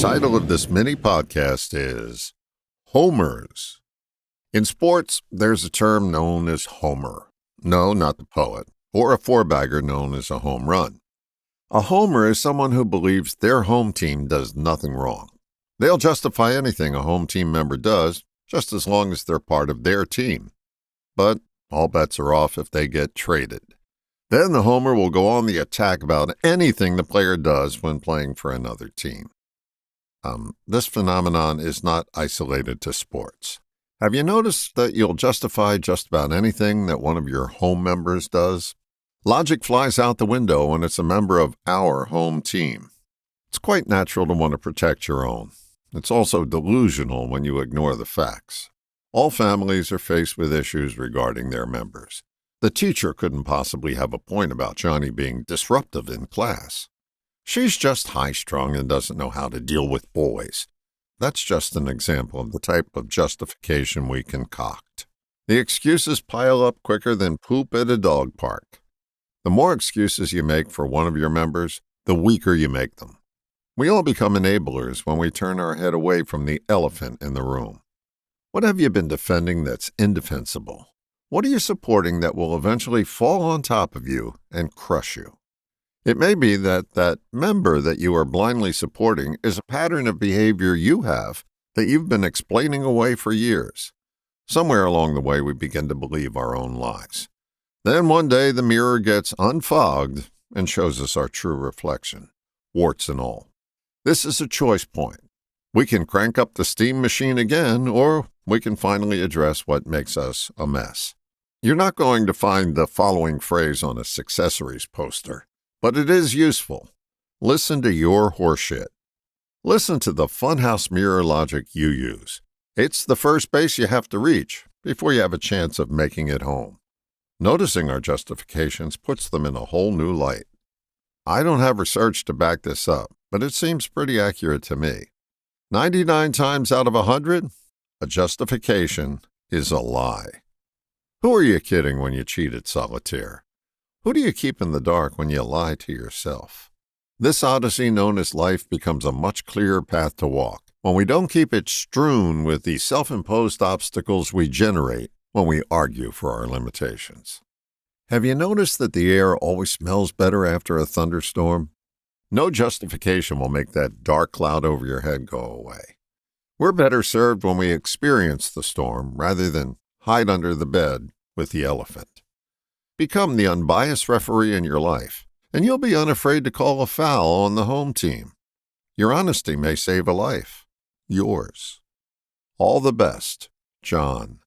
title of this mini podcast is Homers. In sports, there's a term known as homer. No, not the poet, or a four-bagger known as a home run. A homer is someone who believes their home team does nothing wrong. They'll justify anything a home team member does, just as long as they're part of their team. But all bets are off if they get traded. Then the homer will go on the attack about anything the player does when playing for another team. This phenomenon is not isolated to sports. Have you noticed that you'll justify just about anything that one of your home members does? Logic flies out the window when it's a member of our home team. It's quite natural to want to protect your own. It's also delusional when you ignore the facts. All families are faced with issues regarding their members. The teacher couldn't possibly have a point about Johnny being disruptive in class. She's just high-strung and doesn't know how to deal with boys. That's just an example of the type of justification we concoct. The excuses pile up quicker than poop at a dog park. The more excuses you make for one of your members, the weaker you make them. We all become enablers when we turn our head away from the elephant in the room. What have you been defending that's indefensible? What are you supporting that will eventually fall on top of you and crush you? It may be that member that you are blindly supporting is a pattern of behavior you have that you've been explaining away for years. Somewhere along the way, we begin to believe our own lies. Then one day the mirror gets unfogged and shows us our true reflection, warts and all. This is a choice point. We can crank up the steam machine again, or we can finally address what makes us a mess. You're not going to find the following phrase on a Successories poster, but it is useful. Listen to your horseshit. Listen to the funhouse mirror logic you use. It's the first base you have to reach before you have a chance of making it home. Noticing our justifications puts them in a whole new light. I don't have research to back this up, but it seems pretty accurate to me. 99 times out of 100, a justification is a lie. Who are you kidding when you cheat at solitaire? Who do you keep in the dark when you lie to yourself? This odyssey known as life becomes a much clearer path to walk when we don't keep it strewn with the self-imposed obstacles we generate when we argue for our limitations. Have you noticed that the air always smells better after a thunderstorm? No justification will make that dark cloud over your head go away. We're better served when we experience the storm rather than hide under the bed with the elephant. Become the unbiased referee in your life, and you'll be unafraid to call a foul on the home team. Your honesty may save a life. Yours. All the best, John.